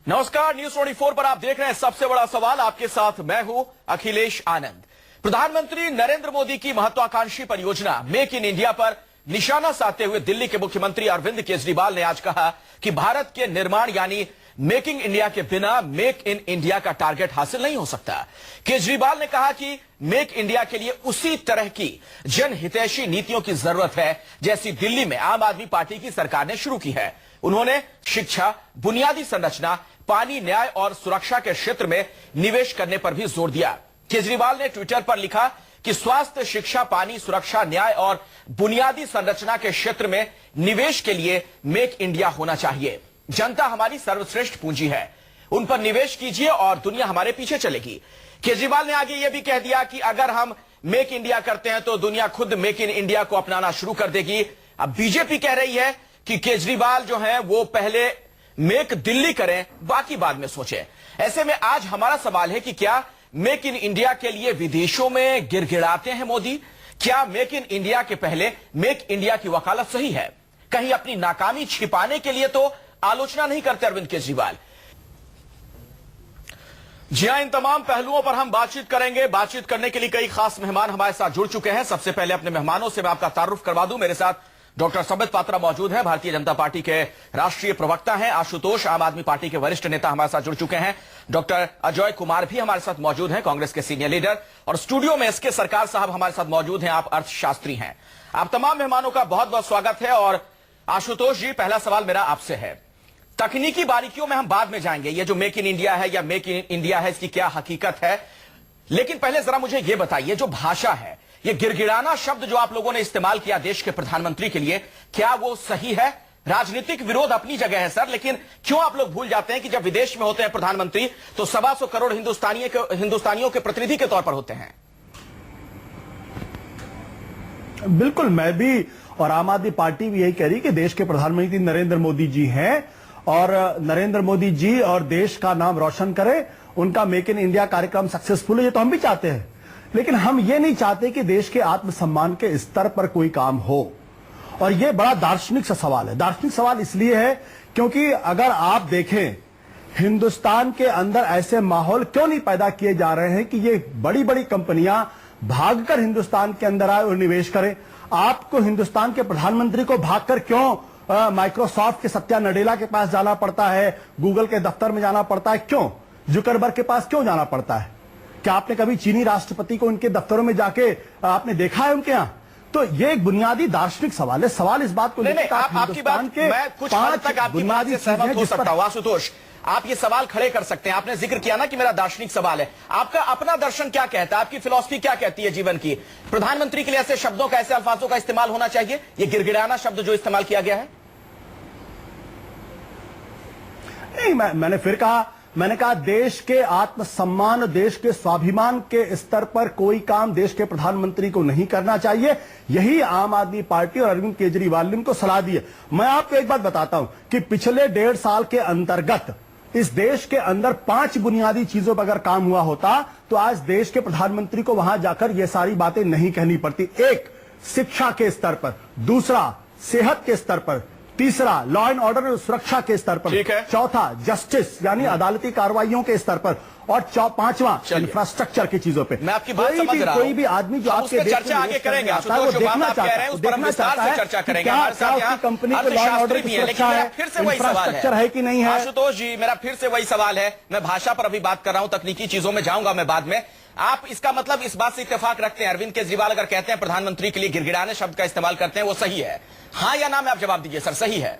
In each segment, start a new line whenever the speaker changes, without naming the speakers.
नमस्कार, न्यूज 24 पर आप देख रहे हैं सबसे बड़ा सवाल। आपके साथ मैं हूं अखिलेश आनंद। प्रधानमंत्री नरेंद्र मोदी की महत्वाकांक्षी परियोजना मेक इन इंडिया पर निशाना साधते हुए दिल्ली के मुख्यमंत्री अरविंद केजरीवाल ने आज कहा कि भारत के निर्माण यानी मेकिंग इंडिया के बिना मेक इन इंडिया का टारगेट हासिल नहीं हो सकता। केजरीवाल ने कहा कि मेक इंडिया के लिए उसी तरह की जनहितैषी नीतियों की जरूरत है जैसी दिल्ली में आम आदमी पार्टी की सरकार ने शुरू की है। उन्होंने शिक्षा, बुनियादी संरचना, पानी, न्याय और सुरक्षा के क्षेत्र में निवेश करने पर भी जोर दिया। केजरीवाल ने ट्विटर पर लिखा कि स्वास्थ्य, शिक्षा, पानी, सुरक्षा, न्याय और बुनियादी संरचना के क्षेत्र में निवेश के लिए मेक इंडिया होना चाहिए। जनता हमारी सर्वश्रेष्ठ पूंजी है, उन पर निवेश कीजिए और दुनिया हमारे पीछे चलेगी। केजरीवाल ने आगे यह भी कह दिया कि अगर हम मेक इंडिया करते हैं तो दुनिया खुद मेक इन इंडिया को अपनाना शुरू कर देगी। अब बीजेपी कह रही है कि केजरीवाल जो है वो पहले मेक दिल्ली करें, बाकी बाद में सोचें। ऐसे में आज हमारा सवाल है कि क्या मेक इन इंडिया के लिए विदेशों में गिड़गिड़ाते हैं मोदी? क्या मेक इन इंडिया के पहले मेक इंडिया की वकालत सही है? कहीं अपनी नाकामी छिपाने के लिए तो आलोचना नहीं करते अरविंद केजरीवाल। जी हां, इन तमाम पहलुओं पर हम बातचीत करेंगे। बातचीत करने के लिए कई खास मेहमान हमारे साथ जुड़ चुके हैं। सबसे पहले अपने मेहमानों से मैं आपका तारुफ करवा दूं। मेरे साथ डॉक्टर संबित पात्रा मौजूद हैं, भारतीय जनता पार्टी के राष्ट्रीय प्रवक्ता हैं। आशुतोष, आम आदमी पार्टी के वरिष्ठ नेता, हमारे साथ जुड़ चुके हैं। डॉक्टर अजय कुमार भी हमारे साथ मौजूद हैं, कांग्रेस के सीनियर लीडर। और स्टूडियो में एसके सरकार साहब हमारे साथ मौजूद हैं, आप अर्थशास्त्री हैं। आप तमाम मेहमानों का बहुत बहुत स्वागत है। और आशुतोष जी, पहला सवाल मेरा आपसे है। तकनीकी बारीकियों में हम बाद में जाएंगे, ये जो मेक इन इंडिया है या मेक इन इंडिया है, इसकी क्या हकीकत है। लेकिन पहले जरा मुझे यह बताइए, जो भाषा है, ये गिड़गिड़ाना शब्द जो आप लोगों ने इस्तेमाल किया देश के प्रधानमंत्री के लिए, क्या वो सही है? राजनीतिक विरोध अपनी जगह है सर, लेकिन क्यों आप लोग भूल जाते हैं कि जब विदेश में होते हैं प्रधानमंत्री तो 125 करोड़ हिंदुस्तानियों के प्रतिनिधि के तौर पर होते हैं।
बिल्कुल, मैं भी और आम आदमी पार्टी भी यही कह रही कि देश के प्रधानमंत्री नरेंद्र मोदी जी हैं और नरेंद्र मोदी जी और देश का नाम रोशन करें, उनका मेक इन इंडिया कार्यक्रम सक्सेसफुल है, ये तो हम भी चाहते हैं। लेकिन हम ये नहीं चाहते कि देश के आत्मसम्मान के स्तर पर कोई काम हो। और ये बड़ा दार्शनिक सा सवाल है। दार्शनिक सवाल इसलिए है क्योंकि अगर आप देखें, हिंदुस्तान के अंदर ऐसे माहौल क्यों नहीं पैदा किए जा रहे हैं कि ये बड़ी बड़ी कंपनियां भागकर हिंदुस्तान के अंदर आए और निवेश करें। आपको हिंदुस्तान के प्रधानमंत्री को भागकर क्यों माइक्रोसॉफ्ट के सत्या नडेला के पास जाना पड़ता है, गूगल के दफ्तर में जाना पड़ता है, क्यों जुकरबर्ग के पास क्यों जाना पड़ता है? क्या आपने कभी चीनी राष्ट्रपति को उनके दफ्तरों में जाके आपने देखा है उनके यहां? तो ये एक बुनियादी दार्शनिक सवाल है। सवाल इस बात को लेकर
आपकी बात के मैं कुछ हद तक आपकी बात से सहमत हो सकता हूं। आशुतोष, आप ये सवाल खड़े कर सकते हैं। आपने जिक्र किया ना कि मेरा दार्शनिक सवाल है। आपका अपना दर्शन क्या कहता है? आपकी फिलॉसफी क्या कहती है जीवन की? प्रधानमंत्री के लिए ऐसे शब्दों का, ऐसे अल्फाजों का इस्तेमाल होना चाहिए? ये गिड़गिड़ाना शब्द जो इस्तेमाल किया गया है,
नहीं, मैंने कहा देश के आत्मसम्मान, देश के स्वाभिमान के स्तर पर कोई काम देश के प्रधानमंत्री को नहीं करना चाहिए। यही आम आदमी पार्टी और अरविंद केजरीवाल ने उनको सलाह दी है। मैं आपको एक बात बताता हूं कि पिछले 1.5 साल के अंतर्गत इस देश के अंदर 5 बुनियादी चीजों पर अगर काम हुआ होता तो आज देश के प्रधानमंत्री को वहां जाकर यह सारी बातें नहीं कहनी पड़ती। एक, शिक्षा के स्तर पर, दूसरा सेहत के स्तर पर, तीसरा लॉ एंड ऑर्डर और सुरक्षा के स्तर पर, चौथा जस्टिस यानी अदालती कार्रवाइयों के स्तर पर, और पांचवा इंफ्रास्ट्रक्चर की चीजों पे।
मैं आपकी बात समझ रहा हूं।
कोई भी आदमी जो आपके देश
चर्चा आगे करेंगे, वो देखना चाहता है
चर्चा करेंगे कंपनी को लॉ एंड ऑर्डर की सुरक्षा है,
फिर से वही
इंफ्रास्ट्रक्चर है कि नहीं है।
आशुतोष जी, मेरा फिर से वही सवाल है। मैं भाषा पर अभी बात कर रहा हूं, तकनीकी चीजों में जाऊंगा मैं बाद में। आप इसका मतलब इस बात से इत्तेफाक रखते हैं, अरविंद केजरीवाल अगर कहते हैं प्रधानमंत्री के लिए गिड़गिड़ाने शब्द का इस्तेमाल करते हैं, वो सही है? हाँ या ना में आप जवाब दीजिए सर, सही है?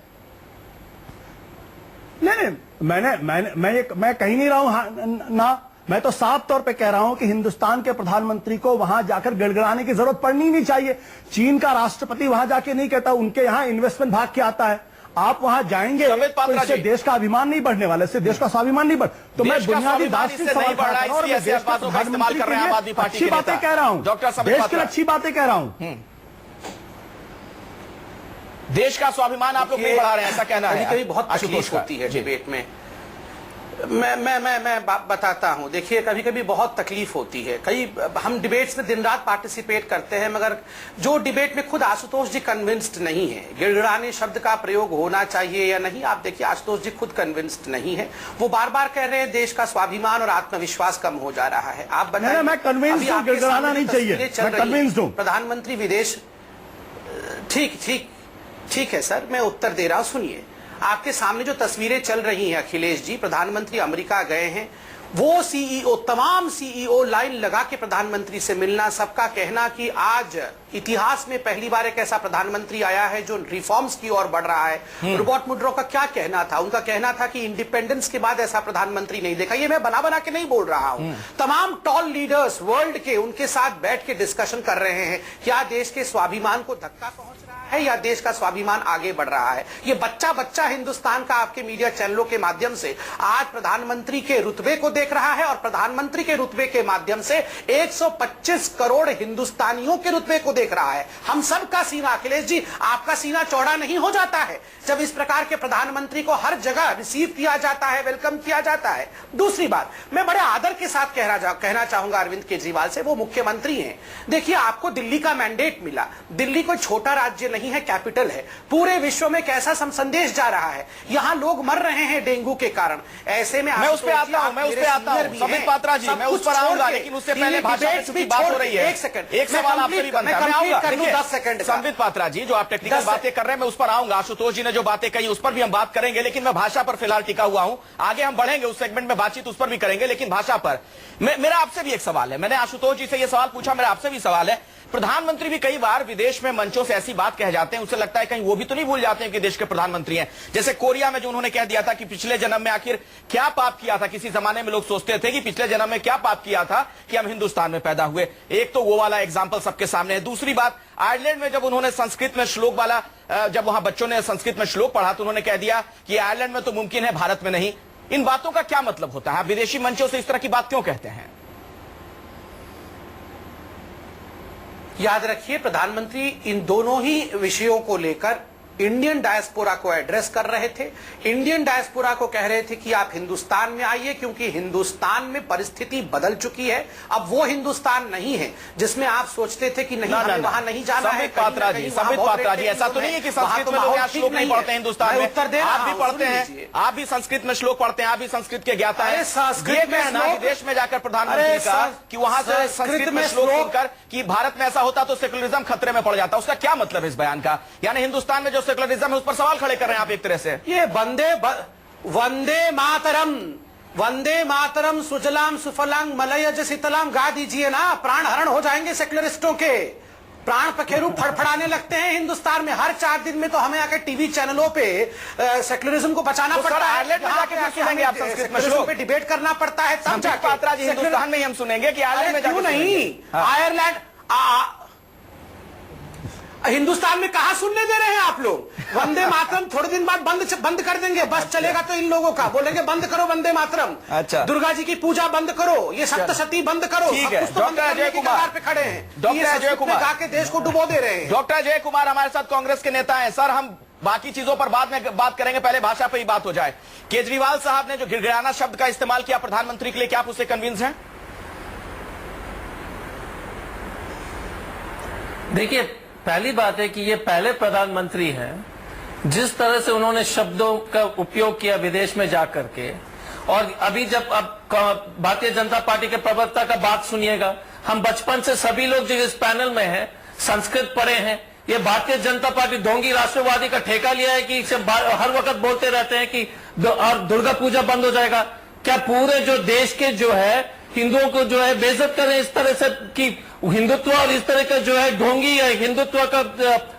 नहीं, मैं कहीं नहीं रहा हूं हाँ, ना। मैं तो साफ तौर पे कह रहा हूं कि हिंदुस्तान के प्रधानमंत्री को वहां जाकर गिड़गिड़ाने की जरूरत पड़नी नहीं चाहिए। चीन का राष्ट्रपति वहां जाके नहीं कहता, उनके यहां इन्वेस्टमेंट भाग के आता है। आप वहां जाएंगे तो इससे देश का अभिमान नहीं बढ़ने वाला, इससे देश का स्वाभिमान नहीं बढ़। तो मैं बुनियादी दार्शनिक सवाल कर रहा हूं और मैं देश का प्रधानमंत्री के लिए अच्छी बातें कह रहा हूं, देश के लिए अच्छी बातें कह रहा हूं।
देश का स्वाभिमान आप लोग नहीं बढ़ा रहे हैं, ऐसा कहना है?
कभी बहुत तकलीफ होती है डिबेट में। मैं बताता हूं। देखिए, कभी कभी बहुत तकलीफ होती है। हम डिबेट्स में दिन रात पार्टिसिपेट करते हैं, मगर जो डिबेट में खुद आशुतोष जी कन्विंस्ड नहीं है, गिड़गिड़ाने शब्द का प्रयोग होना चाहिए या नहीं, आप देखिए आशुतोष जी खुद कन्विंस्ड नहीं है। वो बार बार कह रहे हैं देश का स्वाभिमान और आत्मविश्वास कम हो जा रहा है। आप बताइए,
मैं कन्विंस्ड हूं, गिड़गिड़ाना नहीं चाहिए, मैं कन्विंस्ड हूं।
प्रधानमंत्री विदेश, ठीक है सर, मैं उत्तर दे रहा हूं, सुनिए। आपके सामने जो तस्वीरें चल रही हैं अखिलेश जी, प्रधानमंत्री अमेरिका गए हैं, वो सीईओ, तमाम सीईओ लाइन लगा के प्रधानमंत्री से मिलना, सबका कहना कि आज इतिहास में पहली बार एक ऐसा प्रधानमंत्री आया है जो रिफॉर्म्स की ओर बढ़ रहा है। रॉबर्ट मुड्रो का क्या कहना था? उनका कहना था कि इंडिपेंडेंस के बाद ऐसा प्रधानमंत्री नहीं देखा। ये मैं बना बना के नहीं बोल रहा हूं। तमाम टॉल लीडर्स वर्ल्ड के उनके साथ बैठ के डिस्कशन कर रहे हैं, क्या देश के स्वाभिमान को धक्का पहुंच रहा है या देश का स्वाभिमान आगे बढ़ रहा है। ये बच्चा हिंदुस्तान का आपके मीडिया चैनलों के माध्यम से आज प्रधानमंत्री के रुतबे को देख रहा है और प्रधानमंत्री के रुतबे के माध्यम से 125 करोड़ हिंदुस्तानियों के रुतबे को देख रहा है। हम सब का सीना, अखिलेश जी, आपका सीना चौड़ा नहीं हो जाता है जब इस प्रकार के प्रधानमंत्री को हर जगह रिसीव किया जाता है, वेलकम किया जाता है। दूसरी बात, मैं बड़े आदर के साथ कहना चाहूंगा अरविंद केजरीवाल से, वो मुख्यमंत्री हैं। देखिए, आपको दिल्ली का मैंडेट मिला। दिल्ली कोई छोटा राज्य नहीं है, कैपिटल है। पूरे विश्व में कैसा संदेश जा रहा है, यहां लोग मर रहे हैं डेंगू के कारण। ऐसे में
मैं उस पे आता हूं, संबित पात्रा जी, मैं उस पर आऊंगा, लेकिन उससे पहले भाषा की बात हो रही है। एक सवाल आपसे भी बनता है, मैं आऊंगा।
10 सेकंड।
संबित पात्रा जी, जो आप टेक्निकल बातें कर रहे हैं, मैं उस पर आऊंगा। आशुतोष जी ने जो बातें कही उस पर भी हम बात करेंगे, लेकिन मैं भाषा पर फिलहाल टिका हुआ हूं। आगे हम बढ़ेंगे, उस सेगमेंट में बातचीत उस पर भी करेंगे, लेकिन भाषा पर मेरा आपसे भी एक सवाल है। मैंने आशुतोष जी से यह सवाल पूछा, मेरा आपसे भी सवाल है। प्रधानमंत्री भी कई बार विदेश में मंचों से ऐसी बात कह जाते हैं, उसे लगता है कहीं वो भी तो नहीं भूल जाते हैं कि देश के प्रधानमंत्री हैं। जैसे कोरिया में जो उन्होंने कह दिया था कि पिछले जन्म में आखिर क्या पाप किया था। किसी जमाने में लोग सोचते थे कि पिछले जन्म में क्या पाप किया था कि हम हिंदुस्तान में पैदा हुए। एक तो वो वाला एग्जाम्पल सबके सामने है। दूसरी बात, आयरलैंड में जब उन्होंने संस्कृत में श्लोक वाला, जब वहां बच्चों ने संस्कृत में श्लोक पढ़ा तो उन्होंने कह दिया कि आयरलैंड में तो मुमकिन है, भारत में नहीं। इन बातों का क्या मतलब होता है? आप विदेशी मंचों से इस तरह की बात क्यों कहते हैं?
याद रखिए, प्रधानमंत्री इन दोनों ही विषयों को लेकर इंडियन डायस्पोरा को एड्रेस कर रहे थे। इंडियन डायस्पोरा को कह रहे थे कि आप हिंदुस्तान में आइए, क्योंकि हिंदुस्तान में परिस्थिति बदल चुकी है। अब वो हिंदुस्तान नहीं है जिसमें आप सोचते थे कि नहीं, हमें वहां नहीं जाना है।
संबित पात्रा जी, ऐसा तो नहीं है कि संस्कृत में लोग श्लोक नहीं पढ़ते हैं हिंदुस्तान में।
उत्तर देना,
आप भी पढ़ते हैं, आप भी संस्कृत में श्लोक पढ़ते हैं, आप भी संस्कृत के ज्ञाता हैं।
संस्कृत में
देश में जाकर प्रधानमंत्री का कि वहां से संस्कृत में श्लोक सुनकर कि भारत में ऐसा होता तो सेकुलरिज्म खतरे में पड़ जाता, उसका क्या मतलब है इस बयान का? यानी हिंदुस्तान में जो सेकुलरिज्म है उस पर सवाल खड़े कर रहे हैं आप एक तरह से।
ये वंदे मातरम सुजलाम सुफलाम मलयज शीतलाम गा दीजिए ना, प्राण हरण हो जाएंगे सेकुलरिस्टों के। प्राण पखेरु फड़फड़ाने लगते हैं हिंदुस्तान में। हर 4 दिन में तो हमें आकर टीवी चैनलों पे सेकुलरिज्म को बचाना पड़ता है।
आयरलैंड में जाके सुनेंगे आप संस्कृत में श्लोक
पे डिबेट करना पड़ता है, तब जाके
पात्रा जी हिंदुस्तान में ही हम सुनेंगे कि आयरलैंड में
क्यों नहीं? आयरलैंड हिंदुस्तान में कहां सुनने दे रहे हैं आप लोग? वंदे मातरम थोड़े दिन बाद बंद कर देंगे, बस चलेगा तो इन लोगों का। बोलेंगे बंद करो वंदे मातरम।
अच्छा,
दुर्गा जी की पूजा बंद करो, ये सप्तशती बंद करो।
ठीक है, डॉक्टर अजय कुमार
पे खड़े हैं,
डॉक्टर अजय कुमार
गा के देश को डुबो दे रहे हैं।
डॉक्टर अजय कुमार हमारे साथ कांग्रेस के नेता हैं। सर, हम बाकी चीजों पर बाद में बात करेंगे, पहले भाषा पे ही बात हो जाए। केजरीवाल साहब ने जो गिड़गिड़ाना शब्द का इस्तेमाल किया प्रधानमंत्री के लिए, क्या आप उससे कन्विंस हैं?
देखिए, पहली बात है कि ये पहले प्रधानमंत्री हैं जिस तरह से उन्होंने शब्दों का उपयोग किया विदेश में जाकर के। और अभी जब अब भारतीय जनता पार्टी के प्रवक्ता का बात सुनिएगा, हम बचपन से सभी लोग जो इस पैनल में हैं संस्कृत पढ़े हैं। ये भारतीय जनता पार्टी ढोंगी राष्ट्रवादी का ठेका लिया है कि हर वक्त बोलते रहते हैं कि और दुर्गा पूजा बंद हो जाएगा। क्या पूरे जो देश के जो है हिंदुओं को जो है बेइज्जत करें इस तरह से कि हिंदुत्व और इस तरह का जो है ढोंगी है हिंदुत्व का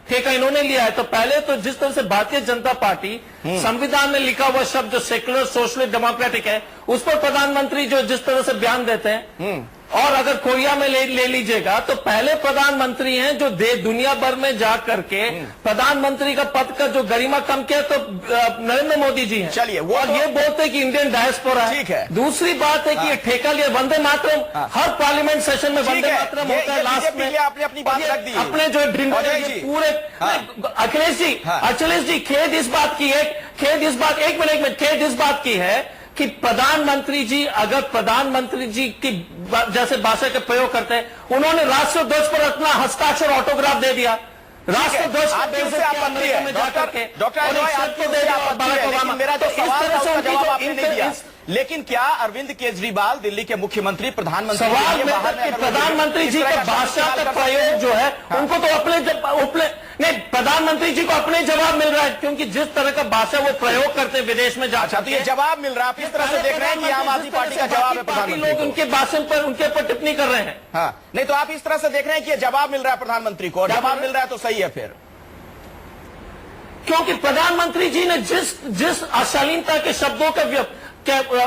ठेका इन्होंने लिया है। तो पहले तो जिस तरह से भारतीय जनता पार्टी संविधान में लिखा हुआ शब्द जो सेक्युलर सोशलिस्ट डेमोक्रेटिक है उस पर प्रधानमंत्री जो जिस तरह से बयान देते हैं, और अगर कोरिया में ले लीजिएगा तो पहले प्रधानमंत्री हैं जो दुनिया भर में जा करके प्रधानमंत्री का पद का जो गरिमा कम किया तो नरेंद्र मोदी जी हैं।
चलिए, वो
और ये बोलते हैं कि इंडियन डायस्पोरा है।
ठीक है।
दूसरी बात है कि ये ठेका लिया वंदे मातरम, हर पार्लियामेंट सेशन में वंदे मातरम होता है। लास्ट में
आपने अपनी बात रख दी,
अपने जो पूरे अखिलेश जी खेद इस बात की है, खेद इस बात एक मिनट खेद इस बात की है कि प्रधानमंत्री जी अगर प्रधानमंत्री जी की जैसे भाषा के प्रयोग करते हैं, उन्होंने राष्ट्रीय ध्वज पर अपना हस्ताक्षर ऑटोग्राफ दे दिया, राष्ट्रीय ध्वज
मेरा जो सवाल था उसका जवाब आपने नहीं दिया। लेकिन क्या अरविंद केजरीवाल दिल्ली के मुख्यमंत्री प्रधानमंत्री
प्रधानमंत्री जी के भाषा का प्रयोग जो है उनको तो अपने नहीं, प्रधानमंत्री जी को अपने जवाब मिल रहा है, क्योंकि जिस तरह का भाषा वो प्रयोग करते हैं विदेश में जाकर,
तो ये जवाब मिल रहा है। आप इस तरह से देख रहे हैं कि आम आदमी पार्टी का जवाब है, प्रधानमंत्री
लोग उनके भाषण पर उनके ऊपर टिप्पणी कर रहे हैं।
हाँ, नहीं तो आप इस तरह से देख रहे हैं कि ये जवाब मिल रहा है प्रधानमंत्री को, और जवाब मिल रहा है तो सही है फिर,
क्योंकि प्रधानमंत्री जी ने जिस अशालीनता के शब्दों का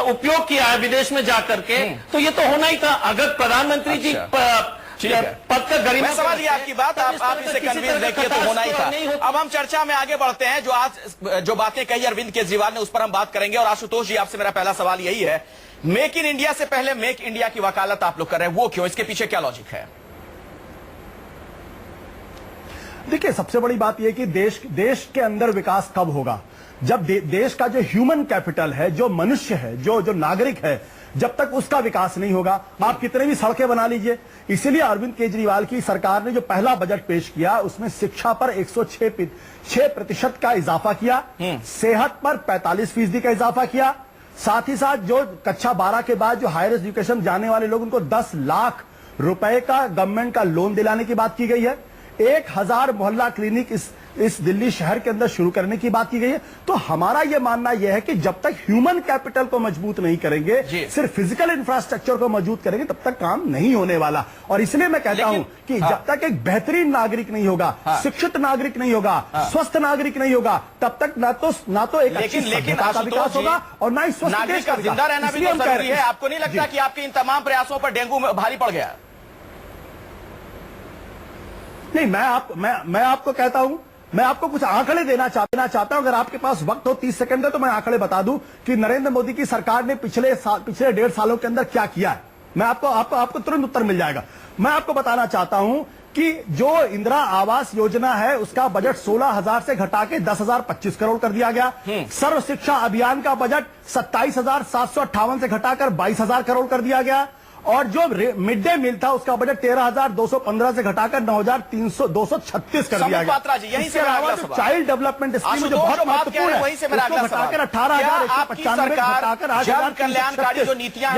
उपयोग किया है विदेश में जाकर के, तो ये तो होना ही था। अगर प्रधानमंत्री जी पद का गरिमा,
मैं समझ गया आपकी बात, आप इसे कन्विंस देखिए तो होना ही था। अब हम चर्चा में आगे बढ़ते हैं। जो बातें कही अरविंद केजरीवाल ने उस पर हम बात करेंगे। और आशुतोष जी, आपसे मेरा पहला सवाल यही है, मेक इन इंडिया से पहले मेक इंडिया की वकालत आप लोग कर रहे हैं, वो क्यों? इसके पीछे क्या लॉजिक है?
देखिए, सबसे बड़ी बात यह कि देश के अंदर विकास कब होगा? जब देश का जो ह्यूमन कैपिटल है, जो मनुष्य है, जो नागरिक है, जब तक उसका विकास नहीं होगा, आप कितने भी सड़कें बना लीजिए। इसीलिए अरविंद केजरीवाल की सरकार ने जो पहला बजट पेश किया उसमें शिक्षा पर 106% का इजाफा किया, सेहत पर 45% का इजाफा किया, साथ ही साथ जो कक्षा 12 के बाद जो हायर एजुकेशन जाने वाले लोग उनको 10 लाख रुपए का गवर्नमेंट का लोन दिलाने की बात की गई है। 1000 मोहल्ला क्लिनिक इस दिल्ली शहर के अंदर शुरू करने की बात की गई है। तो हमारा यह मानना यह है कि जब तक ह्यूमन कैपिटल को मजबूत नहीं करेंगे, सिर्फ फिजिकल इंफ्रास्ट्रक्चर को मजबूत करेंगे, तब तक काम नहीं होने वाला। और इसलिए मैं कहता हूं कि जब तक एक बेहतरीन नागरिक नहीं होगा, शिक्षित नागरिक नहीं होगा, स्वस्थ नागरिक नहीं होगा, तब तक ना तो एक अच्छी सभ्यता का विकास होगा और ना ही स्वस्थ
नागरिक का जिंदा रहना भी तो जरूरी है। आपको नहीं लगता कि आपके इन तमाम प्रयासों पर डेंगू भारी पड़ गया?
नहीं, मैं आपको कहता हूं, मैं आपको कुछ आंकड़े देना चाहता हूं। अगर आपके पास वक्त हो 30 सेकंड है तो मैं आंकड़े बता दूं कि नरेंद्र मोदी की सरकार ने पिछले 1.5 सालों के अंदर क्या किया है। मैं आपको तुरंत उत्तर मिल जाएगा। मैं आपको बताना चाहता हूं कि जो इंदिरा आवास योजना है उसका बजट 16,000 से घटा के 10,025 करोड़ कर दिया गया। सर्व शिक्षा अभियान का बजट 27,758 से घटाकर 22,000 करोड़ कर दिया गया। और जो मिड डे मील था उसका बजट 13,215 से घटाकर 9,236 कर दिया गया।
पात्रा जी, यहीं से मेरा अगला सवाल,
चाइल्ड डेवलपमेंट स्कीम जो बहुत महत्वपूर्ण है,
वहीं से मेरा अगला सवाल,
घटाकर 18,195 घटाकर 8,000
कल्याणकारी जो नीतियां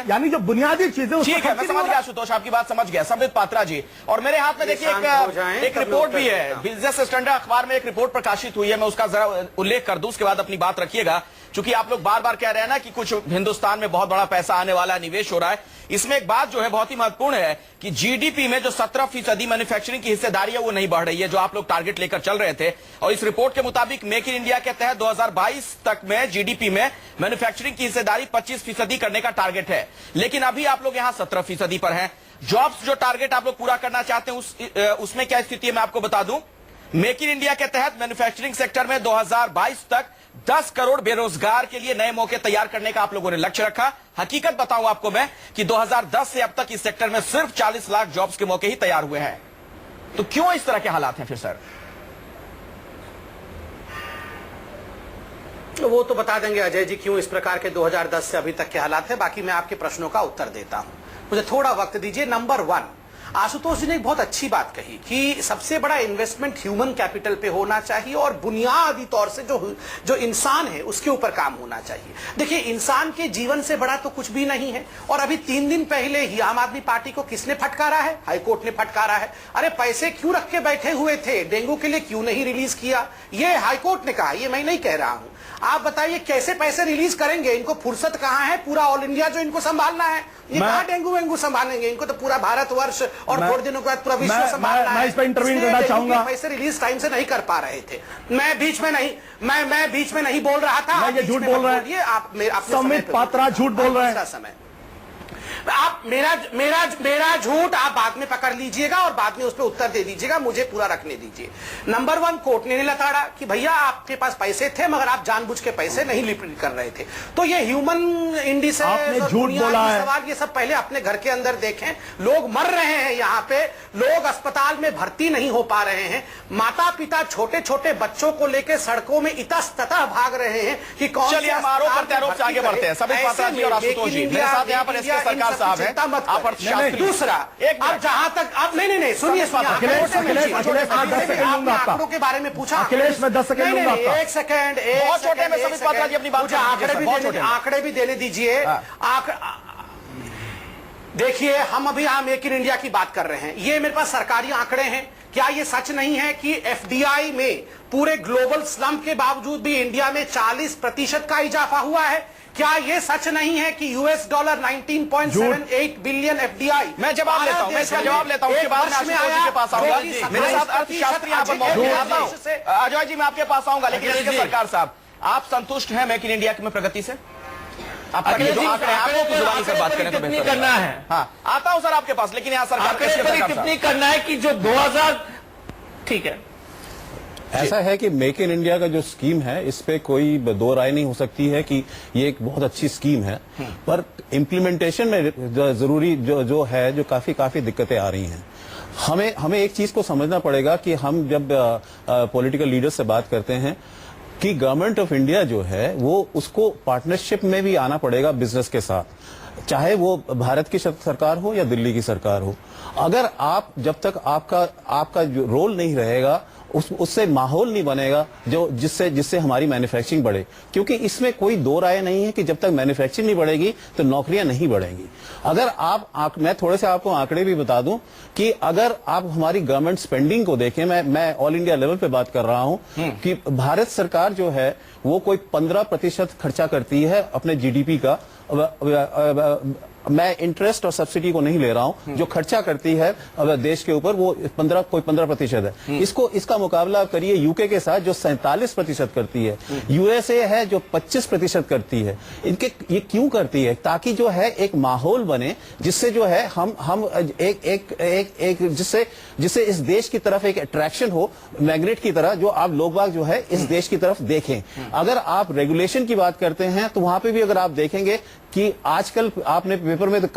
यानी जो बुनियादी चीजें,
ठीक है, मैं समझ गया आशुतोष, आपकी बात समझ गया। संबित पात्रा जी, और मेरे हाथ में देखिए एक रिपोर्ट भी है, बिजनेस स्टैंडर्ड अखबार में एक रिपोर्ट प्रकाशित हुई है, मैं उसका जरा उल्लेख कर दूं, उसके बाद अपनी बात रखिएगा। चूंकि आप लोग बार बार कह रहे हैं ना कि कुछ हिंदुस्तान में बहुत बड़ा पैसा आने वाला है, निवेश हो रहा है, इसमें एक बात जो है बहुत ही महत्वपूर्ण है कि जीडीपी में जो 17% मैन्युफैक्चरिंग की हिस्सेदारी है वो नहीं बढ़ रही है, जो आप लोग टारगेट लेकर चल रहे थे। और इस रिपोर्ट के मुताबिक मेक इन इंडिया के तहत 2022 तक में जीडीपी में मैन्युफैक्चरिंग की हिस्सेदारी 25% करने का टारगेट है, लेकिन अभी आप लोग यहां 17% पर हैं। जॉब्स जो टारगेट आप लोग पूरा करना चाहते हैं उसमें क्या स्थिति है मैं आपको बता दूं। मेक इन इंडिया के तहत मैन्युफैक्चरिंग सेक्टर में 2022 तक 10 करोड़ बेरोजगार के लिए नए मौके तैयार करने का आप लोगों ने लक्ष्य रखा। हकीकत बताऊं आपको मैं कि 2010 से अब तक इस सेक्टर में सिर्फ 40 लाख जॉब्स के मौके ही तैयार हुए हैं। तो क्यों इस तरह के हालात हैं फिर सर?
वो तो बता देंगे अजय जी क्यों इस प्रकार के 2010 से अभी तक के हालात है। बाकी मैं आपके प्रश्नों का उत्तर देता हूं, मुझे थोड़ा वक्त दीजिए। नंबर 1, आशुतोष जी ने एक बहुत अच्छी बात कही कि सबसे बड़ा इन्वेस्टमेंट ह्यूमन कैपिटल पे होना चाहिए और बुनियादी तौर से जो इंसान है उसके ऊपर काम होना चाहिए। देखिए, इंसान के जीवन से बड़ा तो कुछ भी नहीं है। और अभी 3 दिन पहले ही आम आदमी पार्टी को किसने फटकारा है? हाईकोर्ट ने फटकारा है। अरे पैसे क्यों रख के बैठे हुए थे? डेंगू के लिए क्यों नहीं रिलीज किया? ये हाईकोर्ट ने कहा, ये मैं नहीं कह रहा हूं। आप बताइए कैसे पैसे रिलीज करेंगे? इनको फुर्सत कहां है? पूरा ऑल इंडिया जो इनको संभालना है, ये कहां डेंगू वेंगू संभालेंगे? इनको तो पूरा भारतवर्ष और थोड़े दिनों के बाद पूरा विश्व संभालना है।
मैं इस पर इंटरव्यू करना चाहूंगा।
पैसे रिलीज टाइम से नहीं कर पा रहे थे। मैं बीच में नहीं बोल रहा था।
ये झूठ बोल रहा है,
आप
संबित पात्रा झूठ बोल रहा है।
समय आप मेरा झूठ आप बाद में पकड़ लीजिएगा और बाद में उस पर उत्तर दे दीजिएगा, मुझे पूरा रखने दीजिए। नंबर 1, कोर्ट ने लताड़ा कि भैया आपके पास पैसे थे मगर आप जानबूझ के पैसे नहीं लिपट कर रहे थे। तो ये ह्यूमन इंडिसेस
आपने झूठ बोला है।
सवाल ये सब पहले अपने घर के अंदर देखें। लोग मर रहे हैं, यहाँ पे लोग अस्पताल में भर्ती नहीं हो पा रहे हैं, माता पिता छोटे छोटे बच्चों को लेकर सड़कों में इतस्ततः भाग रहे हैं कि कौन
चलिए हम आरोप प्रत्यारोप से आगे बढ़ते हैं। सभी पात्रा जी और आशुतोष जी मेरे साथ यहाँ पर एसके सरकार साहब हैं।
दूसरा अब जहां तक अब नहीं सुनिए, आंकड़ों के बारे में पूछा
अखिलेश, मैं 10 सेकंड लूंगा आपका।
1 सेकंड,
बहुत छोटे में सभी पात्रा जी अपनी बात
आंकड़े भी देने दीजिए। देखिए हम अभी यहां मेक इन इंडिया की बात कर रहे हैं, ये मेरे पास सरकारी आंकड़े हैं। क्या ये सच नहीं है कि एफडीआई में पूरे ग्लोबल स्लम के बावजूद भी इंडिया में 40% का इजाफा हुआ है? क्या ये सच नहीं है कि यूएस डॉलर 19.78 बिलियन एफडीआई?
मैं जवाब लेता हूं, मैं इसका जवाब लेता हूं, उसके बाद मैं आशुतोष जी के पास आऊंगा। मेरे साथ अर्थशास्त्री यहाँ पर मौजूद हैं। अजय जी मैं आपके पास आऊंगा, लेकिन एसके सरकार साहब आप संतुष्ट हैं मेक इन इंडिया में प्रगति से? आप आंकड़े जुबानी से बात करें तो बेहतर
करना है।
हाँ आता हूं सर आपके पास, लेकिन यहाँ सरकार
कितनी करना है कि जो 2000 ठीक है।
ऐसा है कि मेक इन इंडिया का जो स्कीम है इस पे कोई दो राय नहीं हो सकती है कि ये एक बहुत अच्छी स्कीम है, पर इम्प्लीमेंटेशन में जरूरी जो है जो काफी दिक्कतें आ रही हैं। हमें एक चीज को समझना पड़ेगा कि हम जब पॉलिटिकल लीडर्स से बात करते हैं कि गवर्नमेंट ऑफ इंडिया जो है वो उसको पार्टनरशिप में भी आना पड़ेगा बिजनेस के साथ, चाहे वो भारत की सरकार हो या दिल्ली की सरकार हो। अगर आप जब तक आपका जो रोल नहीं रहेगा उससे माहौल नहीं बनेगा जो जिससे हमारी मैन्युफैक्चरिंग बढ़े, क्योंकि इसमें कोई दो राय नहीं है कि जब तक मैन्युफैक्चरिंग नहीं बढ़ेगी तो नौकरियां नहीं बढ़ेंगी। अगर मैं थोड़े से आपको आंकड़े भी बता दूं कि अगर आप हमारी गवर्नमेंट स्पेंडिंग को देखें, मैं ऑल इंडिया लेवल पे बात कर रहा हूं कि भारत सरकार जो है वो कोई 15% खर्चा करती है अपने जीडीपी का। मैं इंटरेस्ट और सब्सिडी को नहीं ले रहा हूं, जो खर्चा करती है देश के ऊपर वो 15% है। इसका मुकाबला आप करिए यूके के साथ जो 47% करती है, यूएसए है जो 25% करती है। ये क्यों करती है? ताकि जो है एक माहौल बने जिससे जो है हम एक जिससे इस देश की तरफ एक अट्रैक्शन हो, मैग्नेट की तरह, जो आप लोग बाग जो है इस देश की तरफ देखें। अगर आप रेगुलेशन की बात करते हैं तो वहां पे भी अगर आप देखेंगे कि आजकल आपने पेपर में तो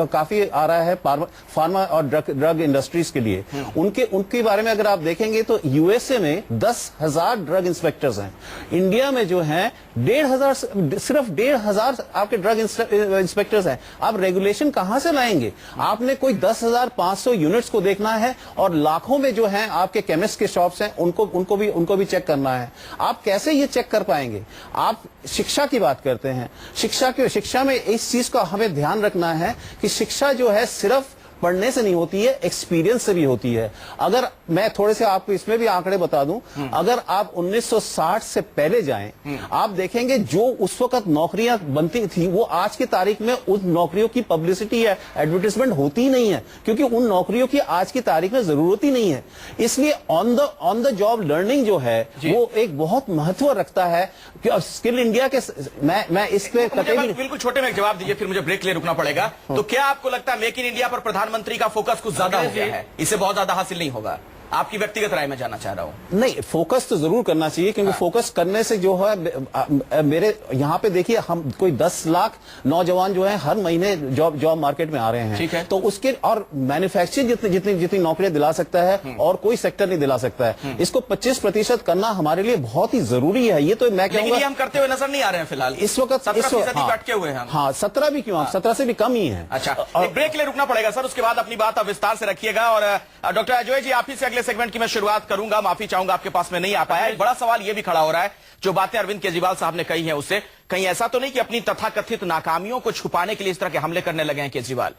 काफी आ रहा है फार्मा और ड्रग इंडस्ट्रीज के लिए, उनके बारे में अगर आप देखेंगे तो यूएसए में 10,000 ड्रग इंस्पेक्टर्स हैं, इंडिया में जो हैं 1,500, सिर्फ 1,500 आपके ड्रग इंस्पेक्टर्स हैं। आप रेगुलेशन कहां से लाएंगे? आपने कोई 10,500 यूनिट्स को देखना है और लाखों में जो हैं आपके केमिस्ट के शॉप्स हैं उनको भी चेक करना है। आप कैसे ये चेक कर पाएंगे? आप शिक्षा की बात करते हैं, शिक्षा में इस चीज का हमें ध्यान रखना है कि शिक्षा जो है सिर्फ पढ़ने से नहीं होती है, एक्सपीरियंस से भी होती है। अगर मैं थोड़े से आपको इसमें भी आंकड़े बता दूं, अगर आप 1960 से पहले जाएं, आप देखेंगे जो उस वक्त नौकरियां बनती थी वो आज की तारीख में उन नौकरियों की पब्लिसिटी या एडवर्टाइजमेंट होती ही नहीं है, क्योंकि उन नौकरियों की आज की तारीख में जरूरत ही नहीं है। इसलिए ऑन द जॉब लर्निंग जो है वो एक बहुत महत्व रखता है। स्किल इंडिया के मैं इस पे
बिल्कुल छोटे में जवाब दीजिए, फिर मुझे ब्रेक के लिए रुकना पड़ेगा। तो क्या आपको लगता है मेक इन इंडिया पर प्रधानमंत्री का फोकस कुछ ज्यादा हो गया है, इससे बहुत ज्यादा हासिल नहीं होगा? आपकी व्यक्तिगत राय में जानना चाह रहा हूं।
नहीं, फोकस तो जरूर करना चाहिए, क्योंकि फोकस करने से जो है मेरे यहाँ पे देखिए हम कोई 10 लाख नौजवान जो है हर महीने जॉब मार्केट में आ रहे हैं।
ठीक है।
तो उसके और मैन्युफैक्चरिंग जितनी नौकरियां दिला सकता है और कोई सेक्टर नहीं दिला सकता है, इसको 25% करना हमारे लिए बहुत ही जरूरी है। ये तो मैं कहूँगा
हम करते हुए नजर नहीं आ रहे हैं फिलहाल
इस वक्त।
17% अटके हुए हैं।
हाँ 17 भी क्यों, 17 से भी कम ही है।
अच्छा, ब्रेक के लिए रुकना पड़ेगा सर, उसके बाद अपनी बात विस्तार से रखिएगा। और डॉक्टर अजय जी आप ही से अगले सेगमेंट की मैं शुरुआत करूंगा, माफी चाहूंगा आपके पास में नहीं आ पाया। एक बड़ा सवाल यह भी खड़ा हो रहा है, जो बातें अरविंद केजरीवाल साहब ने कही हैं उससे कहीं ऐसा तो नहीं कि अपनी तथाकथित नाकामियों को छुपाने के लिए इस तरह के हमले करने लगे हैं केजरीवाल?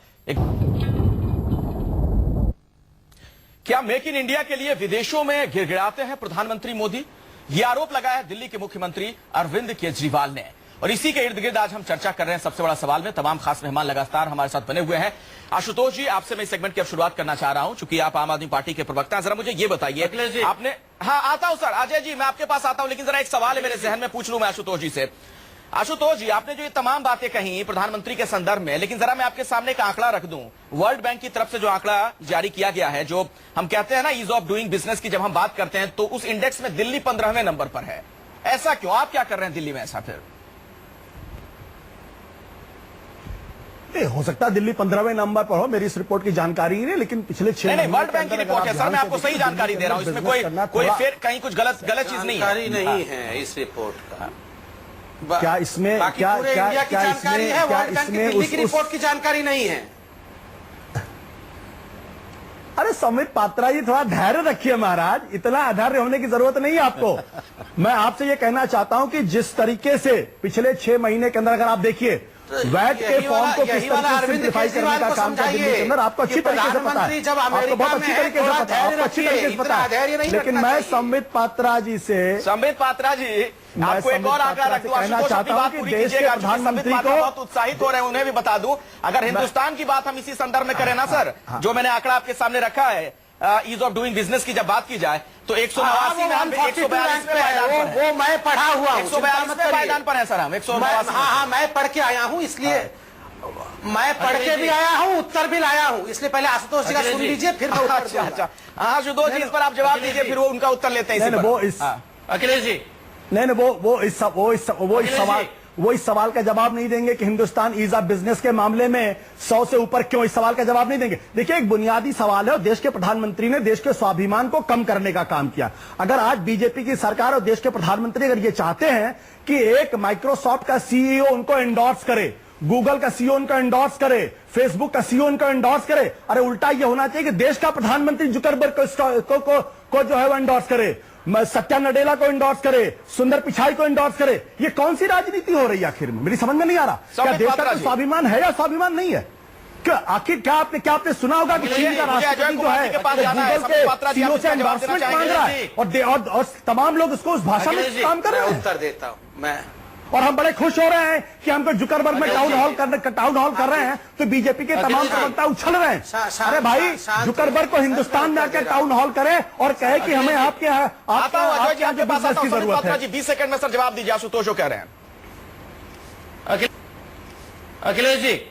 क्या मेक इन इंडिया के लिए विदेशों में गिड़गिड़ाते हैं प्रधानमंत्री मोदी? यह आरोप लगाया है दिल्ली के मुख्यमंत्री अरविंद केजरीवाल ने, और इसी के इर्द गिर्द आज हम चर्चा कर रहे हैं सबसे बड़ा सवाल में। तमाम खास मेहमान लगातार हमारे साथ बने हुए हैं। आशुतोष जी आपसे मैं इस सेगमेंट की अब शुरुआत करना चाह रहा हूं, चूंकि आप आम आदमी पार्टी के प्रवक्ता हैं। जरा मुझे ये बताइए, आपने हाँ आता हूं सर, अजय जी मैं आपके पास आता हूं, लेकिन जरा एक सवाल है मेरे जहन में, पूछ लूं मैं आशुतोष जी से। आशुतोष जी, आपने जो ये तमाम बातें कही प्रधानमंत्री के संदर्भ में, लेकिन जरा मैं आपके सामने एक आंकड़ा रख दूं। वर्ल्ड बैंक की तरफ से जो आंकड़ा जारी किया गया है, जो हम कहते हैं ना ईज ऑफ डूइंग बिजनेस की जब हम बात करते हैं, तो उस इंडेक्स में दिल्ली 15वें नंबर पर है। ऐसा क्यों? आप क्या कर रहे हैं दिल्ली में ऐसा? फिर
हो सकता है दिल्ली 15वें नंबर पर हो, मेरी इस रिपोर्ट की जानकारी नहीं है, लेकिन पिछले 6
नहीं, वर्ल्ड बैंक की रिपोर्ट है सर, मैं आपको सही जानकारी दे रहा हूं, इसमें कोई फिर कहीं कुछ गलत चीज नहीं है।
नहीं है इस रिपोर्ट का।
क्या इसमें
बाकी
क्या
पूरे
क्या
इंडिया की
क्या
जानकारी
इसमें
है,
क्या
वर्ल्ड बैंक की
इसमें
दिल्ली की रिपोर्ट की जानकारी नहीं है।
अरे संबित पात्रा जी, थोड़ा धैर्य रखिए महाराज, इतना अधैर्य होने की जरूरत नहीं है आपको। मैं आपसे ये कहना चाहता हूं कि जिस तरीके से पिछले 6 महीने के अंदर अगर आप देखिए वैट के फॉर्म को किस तरीके से सिंप्लीफाई करने का काम किया दिल्ली के अंदर, आपको अच्छी तरीके से पता है, आपको बहुत अच्छी तरीके से पता है, आपको अच्छी तरीके से पता है। लेकिन मैं संबित पात्रा जी से
संबित पात्रा जी, आपको एक और आंकड़ा रख दूं, आशुतोष अपनी बात पूरी कीजिएगा।
प्रधानमंत्री को
बहुत उत्साहित हो रहे हैं, उन्हें भी बता दूं, अगर हिंदुस्तान की बात हम इसी संदर्भ में करें ना सर, जो मैंने आंकड़ा आपके सामने रखा है ईज ऑफ डूइंग बिजनेस की जब बात की जाए, तो 189 में हम 142 में पायदान पर हैं।
वो मैं पढ़ा हुआ हूं,
142 में पायदान पर है सर हम 189।
हाँ, मैं पढ़ के आया हूं, इसलिए मैं पढ़ के भी आया हूं, उत्तर भी लाया हूं, इसलिए पहले आशुतोष जी का सुन लीजिए, फिर मैं उत्तर दूंगा।
अच्छा, हाँ आशुतोष जी, इस पर आप जवाब दीजिए, फिर वो उनका उत्तर लेते हैं।
वो इस
अखिलेश जी,
नहीं वो इस सवाल का जवाब नहीं देंगे कि हिंदुस्तान ईज ऑफ बिजनेस के मामले में 100 से ऊपर क्यों, इस सवाल का जवाब नहीं देंगे। देखिए, एक बुनियादी सवाल है और देश के प्रधानमंत्री ने देश के स्वाभिमान को कम करने का काम किया। अगर आज बीजेपी की सरकार और देश के प्रधानमंत्री अगर ये चाहते हैं कि एक माइक्रोसॉफ्ट का सीईओ उनको एंडोर्स करे, गूगल का सीईओ उनको एंडोर्स करे, फेसबुक का सीईओ उनको एंडोर्स करे, अरे उल्टा ये होना चाहिए कि देश का प्रधानमंत्री जुकरबर्ग को जो है वो एंडोर्स करे, सत्या नडेला को एंडोर्स करे, सुंदर पिचाई को एंडोर्स करे। ये कौन सी राजनीति हो रही है आखिर में? मेरी समझ में नहीं आ रहा। क्या देश का स्वाभिमान है या स्वाभिमान नहीं है? क्या आखिर क्या आपने सुना होगा कि चीन का राष्ट्रपति जो है गूगल के सीईओ से एंडोर्समेंट मांग रहा है और तमाम लोग उसको उस भाषा में काम कर रहे हैं?
उत्तर देता हूं मैं,
और हम बड़े खुश हो रहे हैं कि हमको जुकरबर्ग में टाउन हॉल कर रहे हैं, तो बीजेपी के तमाम प्रवक्ता उछल रहे हैं। अरे भाई, जुकरबर्ग को हिंदुस्तान में आकर टाउन हॉल करे और कहे कि हमें आपके बिजनेस की जरूरत है।
20 सेकंड में सर जवाब दीजिए, आशुतोष कह रहे हैं।
अखिलेश जी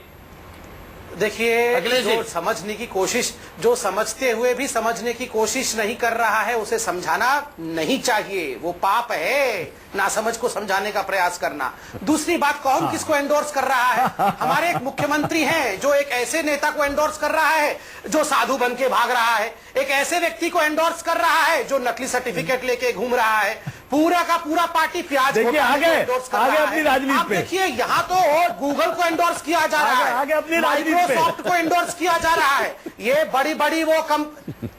देखिए, जो समझने की कोशिश, जो समझते हुए भी समझने की कोशिश नहीं कर रहा है, उसे समझाना नहीं चाहिए, वो पाप है नासमझ को समझाने का प्रयास करना। दूसरी बात, कौन किसको एंडोर्स कर रहा है? हमारे एक मुख्यमंत्री हैं जो एक ऐसे नेता को एंडोर्स कर रहा है जो साधु बन के भाग रहा है, एक ऐसे व्यक्ति को एंडोर्स कर रहा है जो नकली सर्टिफिकेट लेके घूम रहा है, पूरा का पूरा पार्टी प्याज
देखिए आगे अपनी राजनीति पे।
देखिए, यहाँ तो गूगल को एंडोर्स किया जा रहा है,
आगे अपनी राजनीति पे
माइक्रोसॉफ्ट को एंडोर्स किया जा रहा है, ये बड़ी बड़ी वो कम।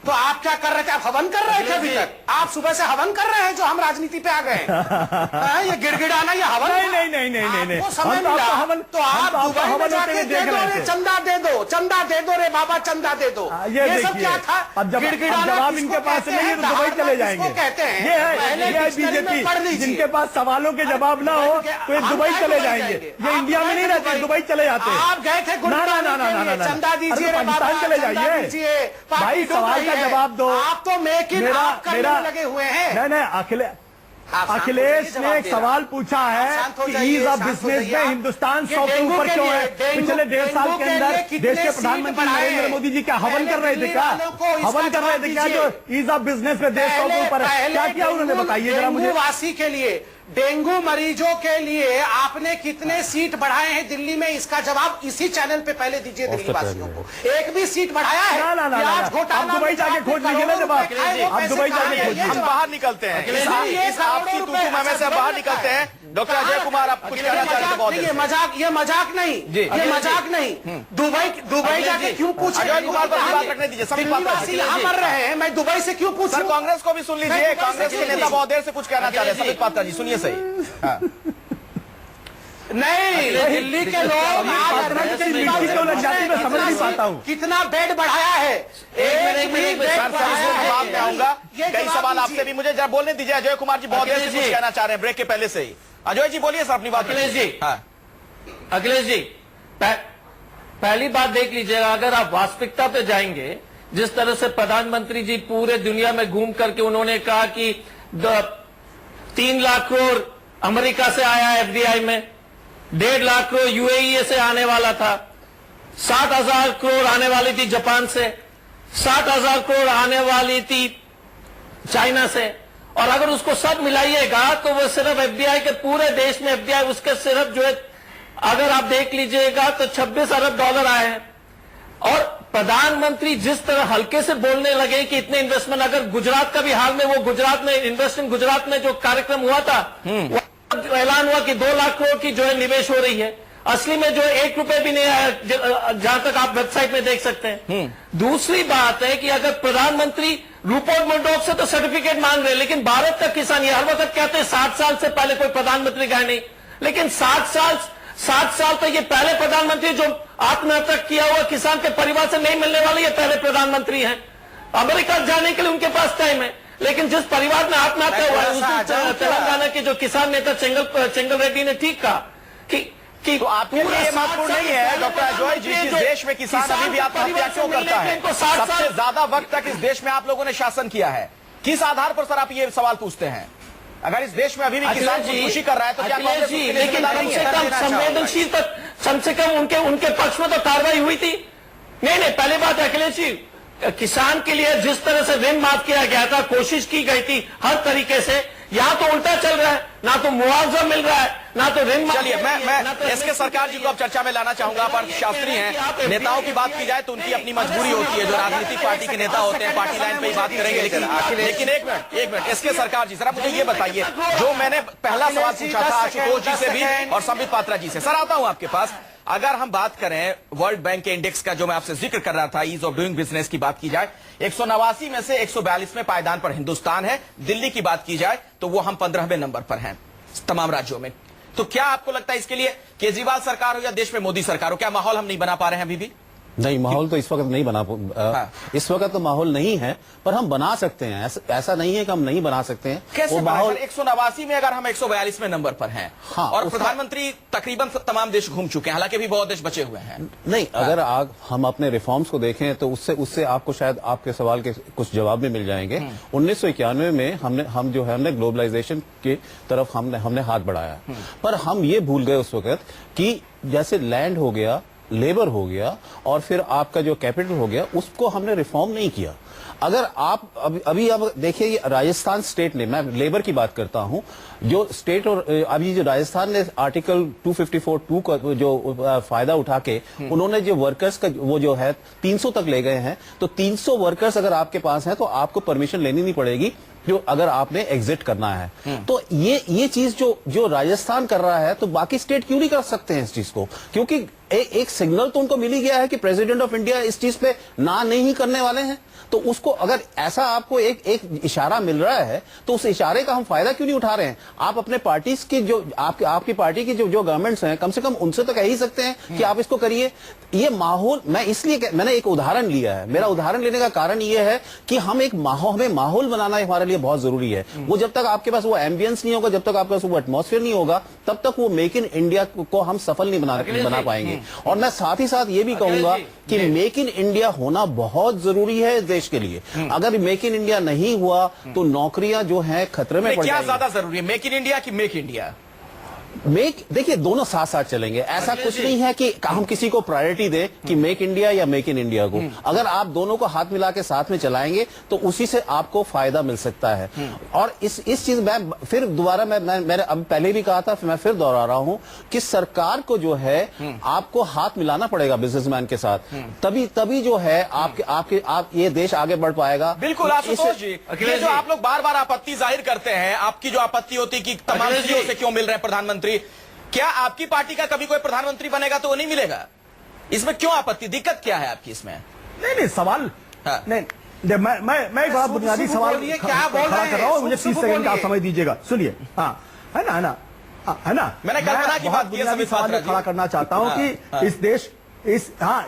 तो आप क्या कर रहे थे? आप हवन कर रहे थे अभी तक? आप सुबह से हवन कर रहे हैं जो हम राजनीति पे आ गए हैं। ये गिड़गिड़ाना, ये हवन
नहीं,
आपको समय मिला तो आप दुबई में जाके दे दो रे, चंदा दे दो रे बाबा, चंदा दे दो। ये सब क्या था?
जवाब इनके पास नहीं है तो दुबई चले जाएंगे।
कहते हैं
ये है बीजेपी, जिनके पास सवालों के जवाब ना हो तो ये दुबई चले जाएंगे। ये इंडिया में नहीं रहते, दुबई चले जाते हैं।
आप गए थे
ना,
चंदा दीजिए,
पाकिस्तान चले जाइए भाई, सवाल का जवाब दो।
आप तो मेक इन करने में लगे हुए हैं।
नहीं, अखिलेश ने एक सवाल पूछा है कि ईज ऑफ बिजनेस में हिंदुस्तान 100 से ऊपर क्यों है? पिछले 1.5 साल के अंदर देश के प्रधानमंत्री नरेंद्र मोदी जी क्या हवन कर रहे थे? क्या जो ईज ऑफ बिजनेस में देश 100 के ऊपर है, क्या किया उन्होंने? बताइए जरा मुझे।
वासी के लिए, डेंगू मरीजों के लिए आपने कितने सीट बढ़ाए हैं दिल्ली में? इसका जवाब इसी चैनल पे पहले दीजिए दिल्ली वासियों को। एक भी सीट बढ़ाया है?
आप दुबई जाके खोज लीजिए ना जवाब। आप दुबई जाके खोजिए।
हम बाहर निकलते हैं, इस आपकी तूतू में से बाहर निकलते हैं। डॉक्टर अजय कुमार, आप कुछ कहना चाहते हैं? बहुत
ये मजाक नहीं। दुबई जाके क्यों पूछ?
अजय कुमार पर बात रखने दीजिए, सभी बात
यहाँ मर रहे हैं, मैं दुबई से क्यों पूछूं?
सर कांग्रेस को भी सुन लीजिए, कांग्रेस के नेता बहुत देर से कुछ कहना चाह रहे हैं। समित पात्रा जी सुनिए सही।
नहीं, दिल्ली के लोग
समझ नहीं पाता हूँ
कितना बेड बढ़ाया है। एक
बाद में आऊंगा, कई सवाल आपसे भी मुझे जरा बोलने दीजिए। अजय कुमार जी बहुत देर से कुछ कहना चाह रहे हैं ब्रेक के पहले से ही। अजय जी बोलिए सर अपनी बात।
अखिलेश जी, पहली बात देख लीजिएगा, अगर आप वास्तविकता पे जाएंगे, जिस तरह से प्रधानमंत्री जी पूरे दुनिया में घूम करके उन्होंने कहा कि 3 लाख करोड़ अमेरिका से आया एफडीआई में, 1.5 लाख करोड़ यूएई से आने वाला था, 60,000 करोड़ आने वाली थी जापान से, 60,000 करोड़ आने वाली थी चाइना से। और अगर उसको सब मिलाइएगा तो वो सिर्फ एफडीआई के पूरे देश में एफडीआई उसके सिर्फ जो है, अगर आप देख लीजिएगा तो 26 अरब डॉलर आए हैं। और प्रधानमंत्री जिस तरह हल्के से बोलने लगे कि इतने इन्वेस्टमेंट, अगर गुजरात का भी हाल में वो गुजरात में इन्वेस्ट इन गुजरात में जो कार्यक्रम हुआ था, ऐलान हुआ कि 2 लाख करोड़ की जो है निवेश हो रही है, असली में जो 1 रुपए भी नहीं आया, जहां तक आप वेबसाइट में देख सकते हैं। दूसरी बात है कि अगर प्रधानमंत्री रूपोर्ट मोल्डोव से तो सर्टिफिकेट मांग रहे हैं, लेकिन भारत का किसान, ये हर वक्त कहते हैं 60 साल से पहले कोई प्रधानमंत्री गए नहीं, लेकिन 60 साल तक ये पहले प्रधानमंत्री जो आत्महत्या किया हुआ किसान के परिवार से नहीं मिलने वाले, ये पहले प्रधानमंत्री हैं। अमेरिका जाने के लिए उनके पास टाइम है, लेकिन जिस परिवार में आत्महत्या हुआ है, उस तेलंगाना के जो किसान नेता चेंगल रेड्डी ने ठीक कहा कि
तो आपके लिए ये महत्वपूर्ण नहीं है डॉक्टर अजय जी, इस देश में किसान अभी भी आत्महत्या क्यों करता है? सबसे ज्यादा वक्त तक इस देश में आप लोगों ने शासन किया है, किस आधार पर सर आप ये सवाल पूछते हैं? अगर इस देश में अभी भी किसान खुदकुशी कर रहा है तो क्या कांग्रेस
जी, लेकिन कम से कम संवेदनशील तक कम से कम उनके पक्ष में तो कार्रवाई हुई थी। नहीं, पहली बात अखिलेश जी, किसान के लिए जिस तरह से ऋण माफ किया गया था, कोशिश की गई थी हर तरीके से, यहाँ तो उल्टा चल रहा है, ना तो मुआवजा मिल रहा है, ना तो ऋण।
चलिए मैं एसके सरकार जी को अब चर्चा में लाना चाहूंगा, पर शास्त्री हैं, नेताओं की बात की जाए तो उनकी अपनी मजबूरी होती है, जो राजनीतिक पार्टी के नेता होते हैं पार्टी लाइन पे ही बात करेंगे, लेकिन एक मिनट एसके सरकार जी, जरा मुझे ये बताइए, जो मैंने पहला सवाल पूछा था आशुतोष जी से भी और संबित पात्रा जी से, सर आता हूं आपके पास। अगर हम बात करें वर्ल्ड बैंक के इंडेक्स का, जो मैं आपसे जिक्र कर रहा था, ईज ऑफ डूइंग बिजनेस की बात की जाए, 189 में से 142वें पायदान पर हिंदुस्तान है। दिल्ली की बात की जाए तो वो हम 15वें नंबर पर हैं तमाम राज्यों में। तो क्या आपको लगता है इसके लिए केजरीवाल सरकार हो या देश में मोदी सरकार हो, क्या माहौल हम नहीं बना पा रहे हैं अभी भी?
नहीं, माहौल तो इस वक्त नहीं बना, इस वक्त तो माहौल नहीं है, पर हम बना सकते हैं। ऐसा नहीं है कि हम नहीं बना सकते हैं।
कैसे
वो माहौल
189 में अगर हम 142वें नंबर पर हैं,
हाँ,
और प्रधानमंत्री तकरीबन तमाम देश घूम चुके हैं, हालांकि भी बहुत देश बचे हुए हैं।
नहीं, अगर हम अपने रिफॉर्म्स को देखें तो उससे आपको शायद आपके सवाल के कुछ जवाब भी मिल जाएंगे। 1991 में हमने ग्लोबलाइजेशन की तरफ हमने हाथ बढ़ाया, पर हम ये भूल गए उस वक्त कि जैसे लैंड हो गया, लेबर हो गया और फिर आपका जो कैपिटल हो गया, उसको हमने रिफॉर्म नहीं किया। अगर आप अभी अब देखिए, ये राजस्थान स्टेट ने, मैं लेबर की बात करता हूं, जो स्टेट और अभी जो राजस्थान ने आर्टिकल 254(2) का जो फायदा उठा के उन्होंने जो वर्कर्स का वो जो है 300 तक ले गए हैं, तो 300 वर्कर्स अगर आपके पास हैं तो आपको परमिशन लेनी नहीं पड़ेगी जो अगर आपने एग्जिट करना है। तो ये चीज जो राजस्थान कर रहा है, तो बाकी स्टेट क्यों नहीं कर सकते हैं इस चीज को? क्योंकि एक सिग्नल तो उनको मिल ही गया है कि प्रेसिडेंट ऑफ इंडिया इस चीज पे ना नहीं करने वाले हैं। तो उसको अगर ऐसा आपको एक इशारा मिल रहा है तो उस इशारे का हम फायदा क्यों नहीं उठा रहे हैं? आप अपने पार्टीज की जो आपकी पार्टी की जो गवर्नमेंट्स हैं, कम से कम उनसे तो कह ही सकते हैं कि आप इसको करिए। ये माहौल, मैंने एक उदाहरण लिया है। मेरा उदाहरण लेने का कारण ये है कि हमें माहौल बनाना हमारे लिए बहुत जरूरी है। वो जब तक आपके पास वो एम्बियंस नहीं होगा, जब तक आपके पास वो एटमॉस्फेयर नहीं होगा, तब तक वो मेक इन इंडिया को हम सफल नहीं बना पाएंगे। और मैं साथ ही साथ ये भी कहूंगा कि मेक इन इंडिया होना बहुत जरूरी है देश के लिए। अगर मेक इन इंडिया नहीं हुआ तो नौकरियां जो हैं खतरे में पड़ जाएंगी।
क्या ज्यादा जरूरी है, मेक इन इंडिया कि मेक इंडिया?
देखिए, दोनों साथ साथ चलेंगे। ऐसा कुछ नहीं है कि हम किसी को प्रायोरिटी दें कि मेक इंडिया या मेक इन इंडिया को। अगर आप दोनों को हाथ मिला के साथ में चलाएंगे तो उसी से आपको फायदा मिल सकता है। और इस चीज में फिर दोबारा मैंने अब पहले भी कहा था, मैं फिर दोहरा रहा हूं कि सरकार को जो है आपको हाथ मिलाना पड़ेगा बिजनेसमैन के साथ, तभी जो है आप ये देश आगे बढ़ पाएगा।
बिल्कुल आशुतोष जी, ये जो आप लोग बार बार आपत्ति जाहिर करते हैं, आपकी जो आपत्ति होती है कि तमाम चीजों से क्यों मिल रहे हैं प्रधानमंत्री, क्या आपकी पार्टी का कभी कोई प्रधानमंत्री बनेगा तो वो नहीं मिलेगा? इसमें क्यों आपत्ति, दिक्कत क्या है आपकी इसमें?
नहीं सवाल नहीं, मैं एक बड़ा बुनियादी सवाल खड़ा कर रहा हूं, मुझे 30 सेकंड का समय दीजिएगा। सुनिए, हाँ है ना,
मैंने कल्पना की बात की है,
सवाल खड़ा करना चाहता हूं कि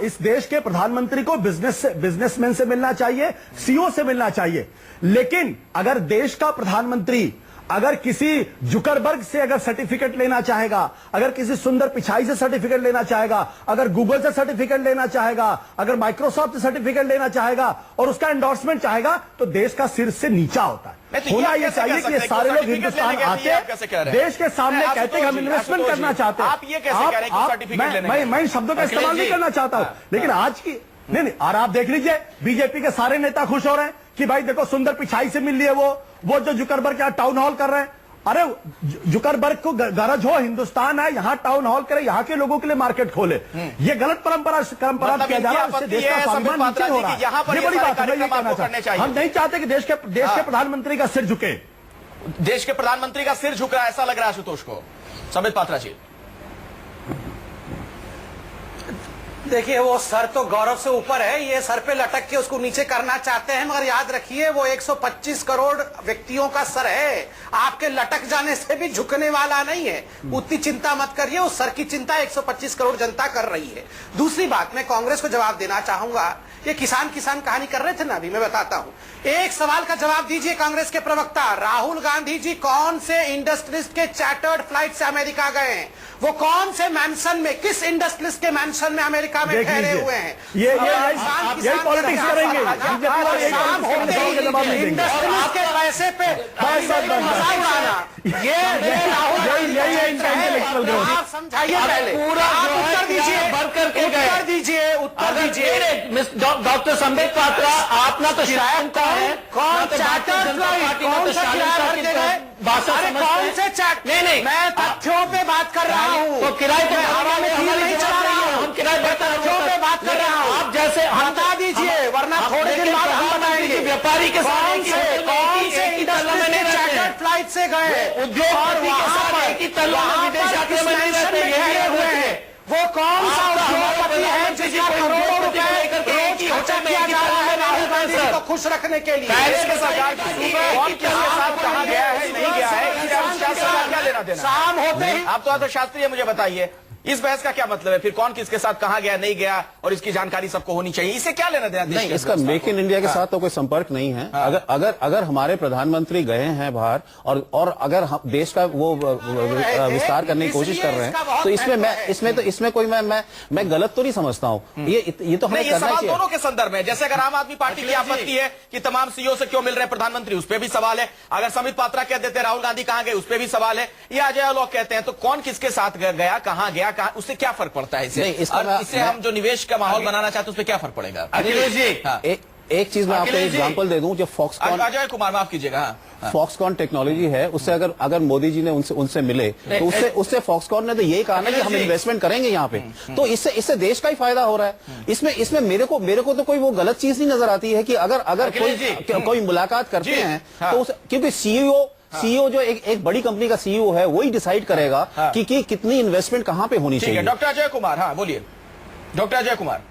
इस देश के प्रधानमंत्री को बिजनेसमैन से मिलना चाहिए, सीईओ से मिलना चाहिए। लेकिन अगर देश का प्रधानमंत्री अगर किसी जुकरबर्ग से अगर सर्टिफिकेट लेना चाहेगा, अगर किसी सुंदर पिचाई से सर्टिफिकेट लेना चाहेगा, अगर गूगल से सर्टिफिकेट लेना चाहेगा, अगर माइक्रोसॉफ्ट से सर्टिफिकेट लेना चाहेगा और उसका एंडोर्समेंट चाहेगा, तो देश का सिर से नीचा होता है। होना यह चाहिए कि ये सारे लोग हिंदुस्तान आते हैं, देश के सामने कहते हैं हम इन्वेस्टमेंट करना चाहते हैं।
आप ये कैसे कह रहे हैं कि सर्टिफिकेट लेने के लिए?
मैं इन शब्दों का इस्तेमाल नहीं करना चाहता हूं, लेकिन आज की नहीं, और आप देख लीजिए बीजेपी के सारे नेता खुश हो रहे हैं कि भाई देखो सुंदर पिचाई से मिल लिए वो जो जुकरबर्ग यहाँ टाउन हॉल कर रहे हैं। अरे जुकरबर्ग को गरज हो, हिंदुस्तान है, यहाँ टाउन हॉल करे, यहाँ के लोगों के लिए मार्केट खोले। ये गलत परंपरा किया जा रहा है, इससे देश का स्वाभिमान नीचे हो रहा है। ये बड़ी बात है, मैं ये कहना चाहता हूं। हम नहीं चाहते कि देश के प्रधानमंत्री का सिर झुके।
देश के प्रधानमंत्री का सिर झुक रहा है, ऐसा लग रहा है आशुतोष को। संबित पात्रा जी,
देखिए, वो सर तो गौरव से ऊपर है, ये सर पे लटक के उसको नीचे करना चाहते हैं, मगर याद रखिए वो 125 करोड़ व्यक्तियों का सर है, आपके लटक जाने से भी झुकने वाला नहीं है। उतनी चिंता मत करिए, उस सर की चिंता 125 करोड़ जनता कर रही है। दूसरी बात, मैं कांग्रेस को जवाब देना चाहूंगा, ये किसान कहानी कर रहे थे ना, अभी मैं बताता हूं। एक सवाल का जवाब दीजिए कांग्रेस के प्रवक्ता राहुल गांधी जी कौन से इंडस्ट्रियलिस्ट के चार्टर्ड फ्लाइट से अमेरिका गए हैं? वो कौन से मैंसन में, किस इंडस्ट्रियलिस्ट के मैंसन में अमेरिका में ठहरे हुए हैं?
यही पॉलिटिक्स करेंगे,
इंडस्ट्रियलिस्ट के पैसे पे मजा उड़ाना, आप समझाइए पहले, आप उत्तर दीजिए, उत्तर दीजिए।
डॉक्टर संबित पात्रा, आप ना तो शायद
कौन चार्टर फ्लाइट, कौन सा किराया भर के गए? अरे कौन से चार्ट? नहीं, मैं तथ्यों पे बात कर रहा हूँ,
तो किराए पे
हवा में तीर नहीं चला रहा हूँ,
हम किराए
तथ्यों पे बात कर रहा हूँ।
आप जैसे
बता दीजिए, वरना थोड़े दिन बाद हम बताएंगे।
व्यापारी के साथ
कौन से इंडस्ट्री चार्टर्ड फ्लाइट से गए
उद्योगपति के साथ एक ही तल्ला में विदेश यात्रा में नहीं रहते, यही हुए हैं।
वो कौन सा उद्योगपति है जिसका करोड़ों रुपए खर्चा किया जा रहा है राहुल गांधी जी को खुश रखने के लिए?
कौन किसके साथ कहा गया है, नहीं गया है, इससे अविश्वास का क्या लेना देना?
शाम होते ही
आप तो अर्थशास्त्री है, मुझे बताइए इस बहस का क्या मतलब है? फिर कौन किसके साथ कहा गया, नहीं गया, और इसकी जानकारी सबको होनी चाहिए, इसे क्या लेना देना?
नहीं, इसका मेक इन इंडिया के साथ तो कोई संपर्क नहीं है। अगर हमारे प्रधानमंत्री गए हैं बाहर और अगर हम देश का वो विस्तार करने की कोशिश कर रहे हैं, तो इसमें कोई मैं गलत तो नहीं समझता हूँ। ये तो हमें करना चाहिए।
दोनों के संदर्भ में, जैसे अगर आम आदमी पार्टी की आपत्ति है कि तमाम सीईओ से क्यों मिल रहे प्रधानमंत्री, उस पर भी सवाल है। अगर संबित पात्रा कह देते राहुल गांधी कहां गए, उस पर भी सवाल है। ये अजय लोग कहते हैं, तो कौन किसके साथ गया, कहां गया, उससे क्या फर्क पड़ता है? इससे हम जो निवेश का माहौल बनाना चाहते हैं, उस पर क्या फर्क पड़ेगा?
अखिलेश जी,
एक चीज मैं आपको एग्जांपल दे दूं, जो फॉक्सकॉन,
अजय कुमार माफ कीजिएगा,
फॉक्सकॉन टेक्नोलॉजी है, उससे अगर मोदी जी ने उनसे मिले, तो उससे फॉक्सकॉन ने तो यही कहा ना कि हम इन्वेस्टमेंट करेंगे यहाँ पे, तो इससे देश का ही फायदा हो रहा है। इसमें मेरे को तो कोई वो गलत चीज नहीं नजर आती है कि अगर कोई मुलाकात करते हैं, तो क्योंकि सीईओ जो एक बड़ी कंपनी का सीईओ है, वही डिसाइड करेगा कि कितनी इन्वेस्टमेंट कहां पे होनी चाहिए।
डॉक्टर अजय कुमार, हाँ बोलिए डॉक्टर अजय कुमार।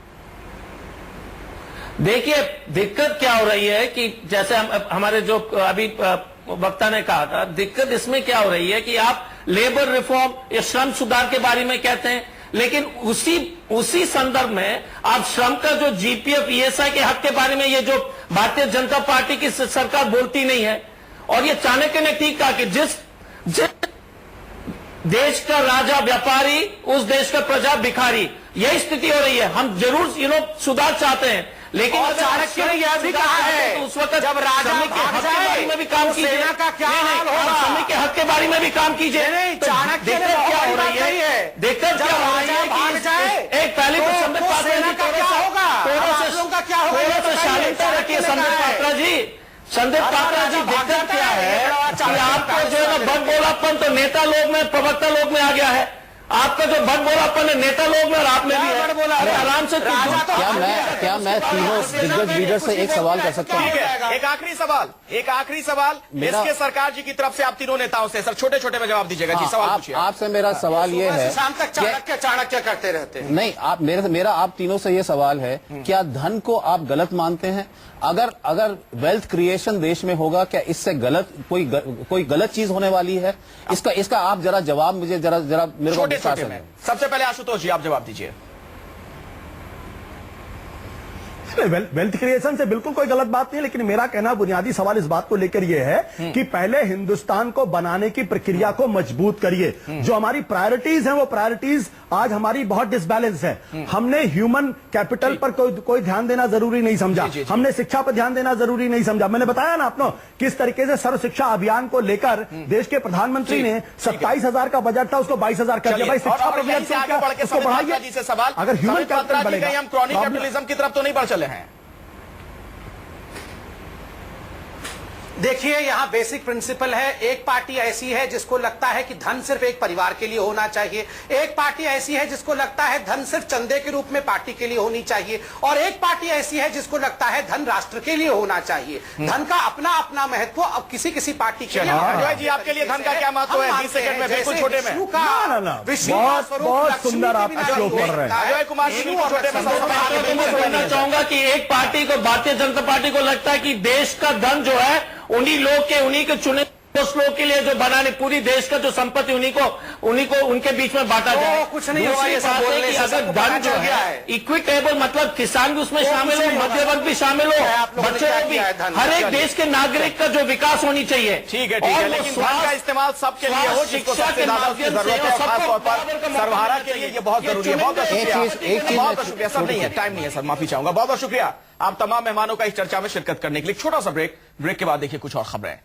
देखिए, दिक्कत क्या हो रही है कि जैसे हमारे जो अभी वक्ता ने कहा था, दिक्कत इसमें क्या हो रही है कि आप लेबर रिफॉर्म या श्रम सुधार के बारे में कहते हैं, लेकिन उसी संदर्भ में आप श्रम का जो जीपीएफ ईएसआई के हक के बारे में ये जो भारतीय जनता पार्टी की सरकार बोलती नहीं है। और ये चाणक्य ने ठीक कहा कि जिस देश का राजा व्यापारी, उस देश का प्रजा भिखारी, यही स्थिति हो रही है। हम जरूर सुधार चाहते हैं, लेकिन
चाणक्य ने यह भी कहा है
तो उस वक्त
जब राजा
श्रमिक के हक के बारे में भी काम कीजिए,
सेना का क्या हाल होगा?
श्रमिक के हक के बारे में भी काम कीजिए।
चाणक्य ने क्या हो रही है?
दिक्कत क्या हो रही है?
भाग जाए,
एक पहले तो संबित पात्रा
सेना का क्या होगा?
का क्या होगा? शालीनता रखिए संबित पात्रा जी। संबित पात्रा जी, दिक्कत क्या है कि आपको जो है ना बड़बोलापन तो नेता लोग में, प्रवक्ता लोग में आ गया है। आपका जो बड़बोलापन है नेता लोग में और आप में भी है। अरे आराम से,
क्या मैं तीनों दिग्गज लीडर से एक सवाल कर सकता हूँ?
एक आखिरी सवाल इसके सरकार जी की तरफ से आप तीनों नेताओं से, सर छोटे छोटे में जवाब दीजिएगा। जी सवाल पूछिए।
आपसे मेरा सवाल ये है,
शाम तक चाणक्य करते रहते हैं।
नहीं, मेरा आप तीनों से ये सवाल है, क्या धन को आप गलत मानते हैं? अगर वेल्थ क्रिएशन देश में होगा, क्या इससे कोई गलत चीज होने वाली है? इसका आप जरा जवाब मुझे जरा मेरे को
सबसे पहले आशुतोष जी आप जवाब दीजिए।
वेल्थ क्रिएशन से बिल्कुल कोई गलत बात नहीं, लेकिन मेरा कहना बुनियादी सवाल इस बात को लेकर यह है कि पहले हिंदुस्तान को बनाने की प्रक्रिया को मजबूत करिए। जो हमारी प्रायोरिटीज हैं वो प्रायोरिटीज आज हमारी बहुत डिसबैलेंस है। हमने ह्यूमन कैपिटल पर कोई ध्यान देना जरूरी नहीं समझा, हमने शिक्षा पर ध्यान देना जरूरी नहीं समझा। मैंने बताया ना आपको किस तरीके से सर्व शिक्षा अभियान को लेकर देश के प्रधानमंत्री ने 27,000 का बजट था उसको 22,000 कर दिया। भाई शिक्षा पर बढ़ाइए।
सवाल
अगर ह्यूमन कैपिटल बढ़ेगा,
हम क्रॉनिक कैपिटलिज्म की तरफ तो नहीं बढ़ चले हैं?
देखिए, यहां बेसिक प्रिंसिपल है, एक पार्टी ऐसी है जिसको लगता है कि धन सिर्फ एक परिवार के लिए होना चाहिए, एक पार्टी ऐसी है जिसको लगता है धन सिर्फ चंदे के रूप में पार्टी के लिए होनी चाहिए, और एक पार्टी ऐसी है जिसको लगता है धन राष्ट्र के लिए होना चाहिए। धन का अपना अपना महत्व अब किसी किसी पार्टी के लिए।
अजय जी, आपके लिए धन का क्या महत्व है? 20 सेकंड में बिल्कुल छोटे में।
बहुत सुंदर आप श्लोक पढ़ रहे हैं।
अजय कुमार जी, छोटे में
कहना चाहूंगा कि एक पार्टी को, भारतीय जनता पार्टी को लगता है कि देश का धन जो है उन्हीं लोग के, उन्हीं के चुने उस लोग के लिए जो बनाने, पूरी देश का जो संपत्ति उन्हीं को उनके बीच में बांटा जाए।
कुछ नहीं हुआ ये सब
बात है
बोलने
कि
से,
अगर
सबको
धन
पता
जो
चल गया
है
है।
इक्विटेबल, मतलब किसान भी उसमें शामिल हो, मध्य वर्ग भी शामिल हो,
आप लोगों ने
बच्चे
क्या
लोग भी,
किया है धन?
हर एक देश के नागरिक का जो विकास होनी चाहिए।
ठीक है, लेकिन धन का इस्तेमाल सबके लिए हो जिसको सबसे ज्यादा उसकी जरूरत है, खासतौर पर सर्वहारा के लिए ये बहुत जरूरी है। बहुत बहुत शुक्रिया। सब नहीं है, टाइम नहीं है सर, माफी चाहूंगा। बहुत बहुत शुक्रिया आप तमाम मेहमानों का इस चर्चा में शिरकत करने के लिए। छोटा सा ब्रेक के बाद देखिए कुछ और खबरें।